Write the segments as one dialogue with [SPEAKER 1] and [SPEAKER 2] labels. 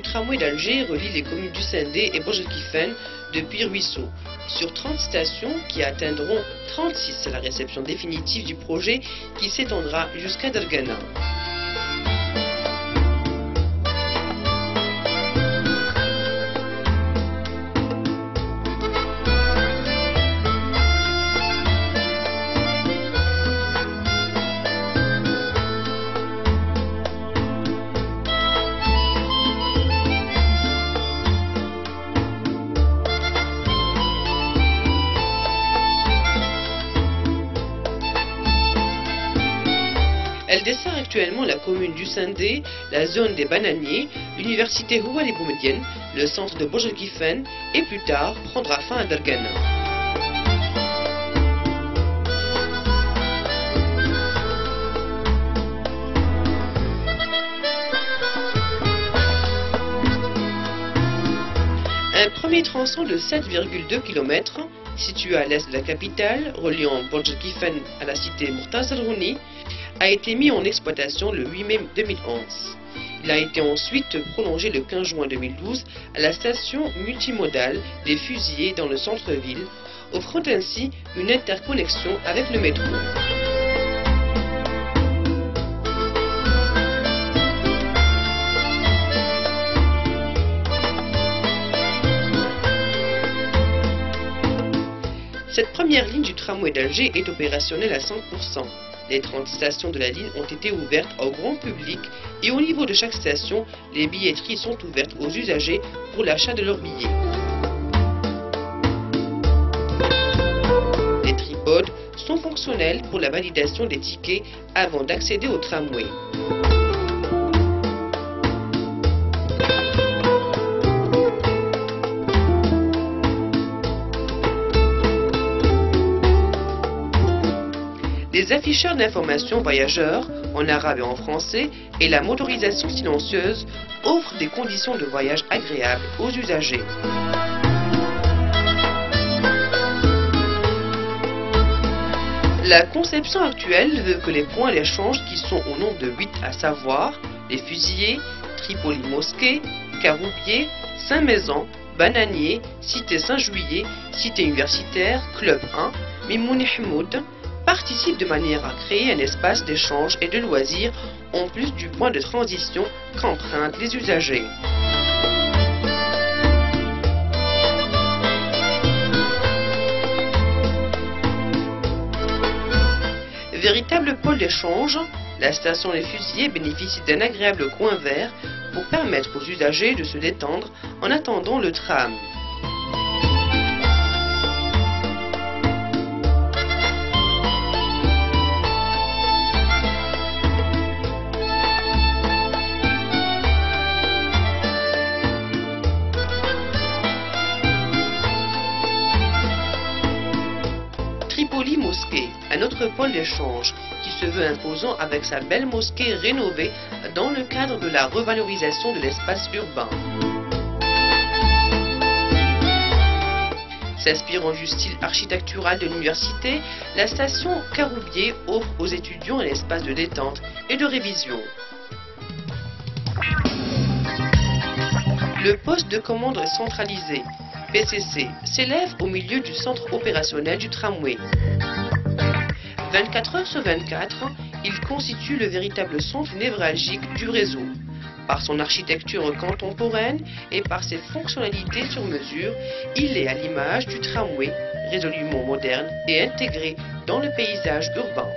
[SPEAKER 1] tramway d'Alger relie les communes du Sindé et Bourg-el-Kifen depuis Ruisseau. Sur 30 stations qui atteindront 36 à la réception définitive du projet qui s'étendra jusqu'à Dargana. Elle dessert actuellement la commune du Sindé, la zone des bananiers, l'université Houari Boumedienne, le centre de Bourg-el-Kifen et plus tard prendra fin à Dargana. Un premier tronçon de 7,2 km, situé à l'est de la capitale, reliant Bourg-el-Kifen à la cité Mourtaza El-Rouni, a été mis en exploitation le 8 mai 2011. Il a été ensuite prolongé le 15 juin 2012 à la station multimodale des Fusillés dans le centre-ville, offrant ainsi une interconnexion avec le métro. Cette première ligne du tramway d'Alger est opérationnelle à 100%. Les 30 stations de la ligne ont été ouvertes au grand public et au niveau de chaque station, les billetteries sont ouvertes aux usagers pour l'achat de leurs billets. Les tripodes sont fonctionnels pour la validation des tickets avant d'accéder au tramway. Des afficheurs d'information voyageurs en arabe et en français et la motorisation silencieuse offrent des conditions de voyage agréables aux usagers. La conception actuelle veut que les points d'échange qui sont au nombre de 8 à savoir les Fusillés, Tripoli Mosquée, Caroubier, Saint-Mézan, Bananier, Cité Saint-Juillet, Cité Universitaire, Club 1, Mimouni Hmoud, participe de manière à créer un espace d'échange et de loisirs en plus du point de transition qu'empruntent les usagers. Véritable pôle d'échange, la station des Fusillés bénéficie d'un agréable coin vert pour permettre aux usagers de se détendre en attendant le tram. Tripoli Mosquée, un autre pôle d'échange qui se veut imposant avec sa belle mosquée rénovée dans le cadre de la revalorisation de l'espace urbain. S'inspirant du style architectural de l'université, la station Caroubier offre aux étudiants un espace de détente et de révision. Le poste de commande centralisé PCC s'élève au milieu du centre opérationnel du tramway. 24 heures sur 24, il constitue le véritable centre névralgique du réseau. Par son architecture contemporaine et par ses fonctionnalités sur mesure, il est à l'image du tramway, résolument moderne et intégré dans le paysage urbain.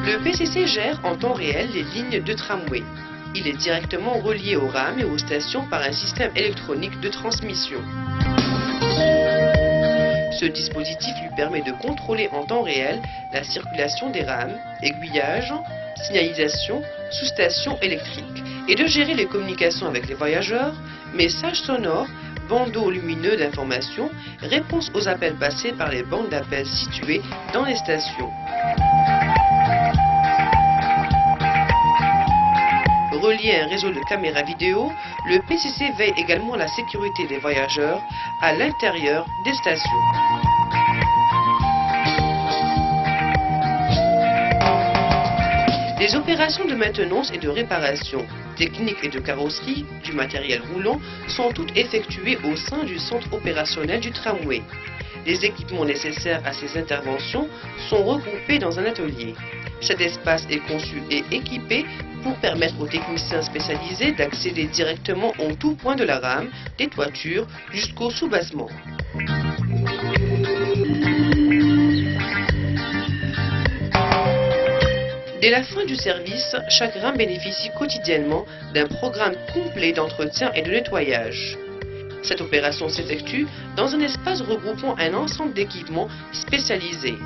[SPEAKER 1] Le PCC gère en temps réel les lignes de tramway. Il est directement relié aux rames et aux stations par un système électronique de transmission. Ce dispositif lui permet de contrôler en temps réel la circulation des rames, aiguillage, signalisation, sous-station électrique et de gérer les communications avec les voyageurs, messages sonores, bandeaux lumineux d'information, réponse aux appels passés par les bandes d'appels situées dans les stations. Relié à un réseau de caméras vidéo, le PCC veille également à la sécurité des voyageurs à l'intérieur des stations. Les Les opérations de maintenance et de réparation, technique et de carrosserie du matériel roulant sont toutes effectuées au sein du centre opérationnel du tramway. Les équipements nécessaires à ces interventions sont regroupés dans un atelier. Cet espace est conçu et équipé pour permettre aux techniciens spécialisés d'accéder directement en tout point de la rame, des toitures jusqu'au soubassement. Dès la fin du service, chaque rame bénéficie quotidiennement d'un programme complet d'entretien et de nettoyage. Cette opération s'effectue dans un espace regroupant un ensemble d'équipements spécialisés.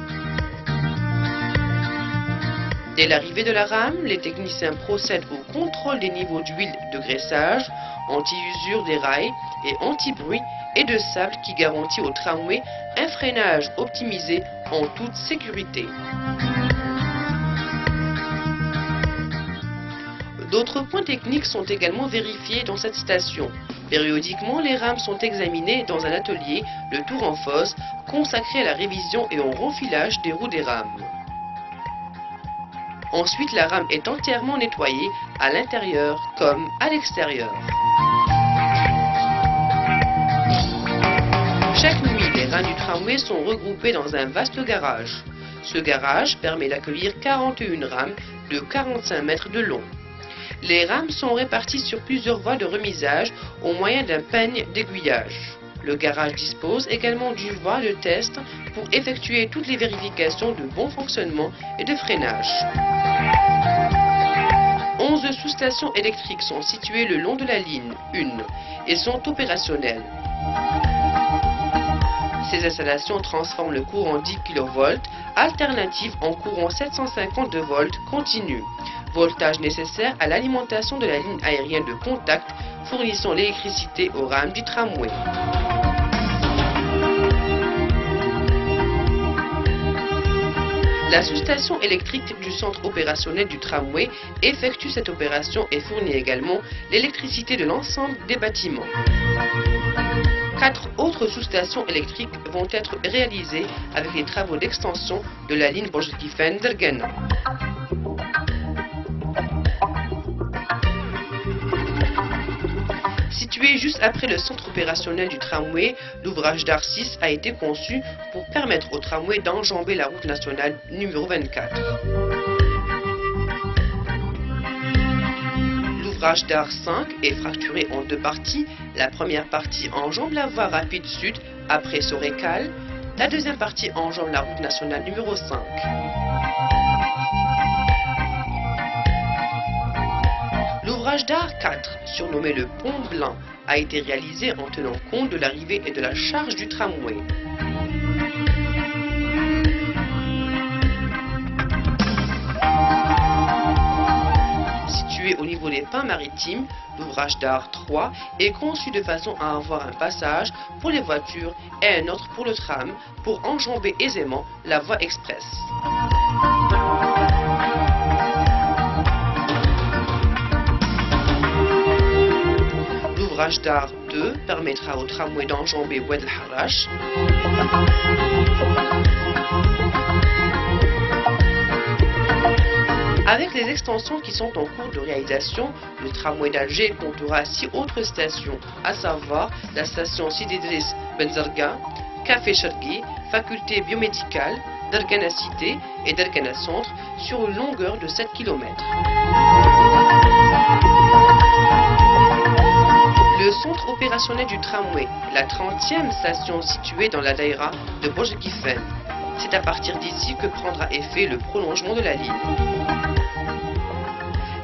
[SPEAKER 1] Dès l'arrivée de la rame, les techniciens procèdent au contrôle des niveaux d'huile de graissage, anti-usure des rails et anti-bruit et de sable qui garantit au tramway un freinage optimisé en toute sécurité. D'autres points techniques sont également vérifiés dans cette station. Périodiquement, les rames sont examinées dans un atelier, le tour en fosse, consacré à la révision et au renfilage des roues des rames. Ensuite, la rame est entièrement nettoyée à l'intérieur comme à l'extérieur. Chaque nuit, les rames du tramway sont regroupées dans un vaste garage. Ce garage permet d'accueillir 41 rames de 45 mètres de long. Les rames sont réparties sur plusieurs voies de remisage au moyen d'un peigne d'aiguillage. Le garage dispose également d'une voie de test pour effectuer toutes les vérifications de bon fonctionnement et de freinage. 11 sous-stations électriques sont situées le long de la ligne 1 et sont opérationnelles. Ces installations transforment le courant 10 kV alternatif en courant 750 de volts continu, voltage nécessaire à l'alimentation de la ligne aérienne de contact fournissant l'électricité aux rames du tramway. La sous-station électrique du centre opérationnel du tramway effectue cette opération et fournit également l'électricité de l'ensemble des bâtiments. 4 autres sous-stations électriques vont être réalisées avec les travaux d'extension de la ligne Borj-Kifen-Dergana. Situé juste après le centre opérationnel du tramway, l'ouvrage d'art 6 a été conçu pour permettre au tramway d'enjamber la route nationale numéro 24. L'ouvrage d'art 5 est fracturé en deux parties. La première partie enjambe la voie rapide sud après Sorekal. La deuxième partie enjambe la route nationale numéro 5. L'ouvrage d'art 4, surnommé le Pont Blanc, a été réalisé en tenant compte de l'arrivée et de la charge du tramway. Situé au niveau des pins maritimes, l'ouvrage d'art 3 est conçu de façon à avoir un passage pour les voitures et un autre pour le tram pour enjamber aisément la voie express. L'ouvrage d'art 2 permettra au tramway d'enjamber Oued El Harrach. Avec les extensions qui sont en cours de réalisation, le tramway d'Alger comptera 6 autres stations, à savoir la station Sidi Idriss Benzarga, Café Chergui, Faculté biomédicale, Dergana Cité et Dergana Centre sur une longueur de 7 km. Le centre opérationnel du tramway, la 30e station située dans la daïra de Borj-Kifen. C'est à partir d'ici que prendra effet le prolongement de la ligne.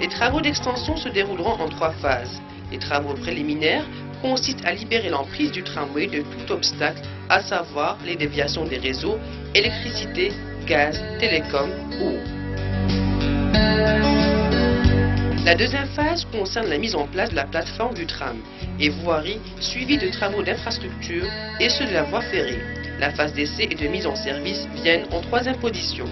[SPEAKER 1] Les travaux d'extension se dérouleront en 3 phases. Les travaux préliminaires consistent à libérer l'emprise du tramway de tout obstacle, à savoir les déviations des réseaux, électricité, gaz, télécom, eau. La deuxième phase concerne la mise en place de la plateforme du tram et voirie suivie de travaux d'infrastructure et ceux de la voie ferrée. La phase d'essai et de mise en service viennent en 3e position.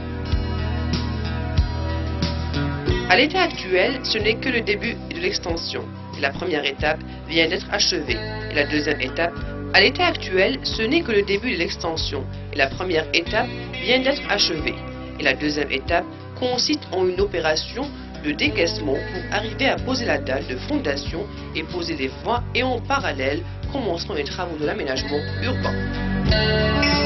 [SPEAKER 1] À l'état actuel, ce n'est que le début de l'extension. La première étape vient d'être achevée. Et la deuxième étape, à l'état actuel, ce n'est que le début de l'extension. Et la première étape vient d'être achevée. Et la deuxième étape consiste en une opération le décaissement pour arriver à poser la dalle de fondation et poser les voies et en parallèle commenceront les travaux de l'aménagement urbain.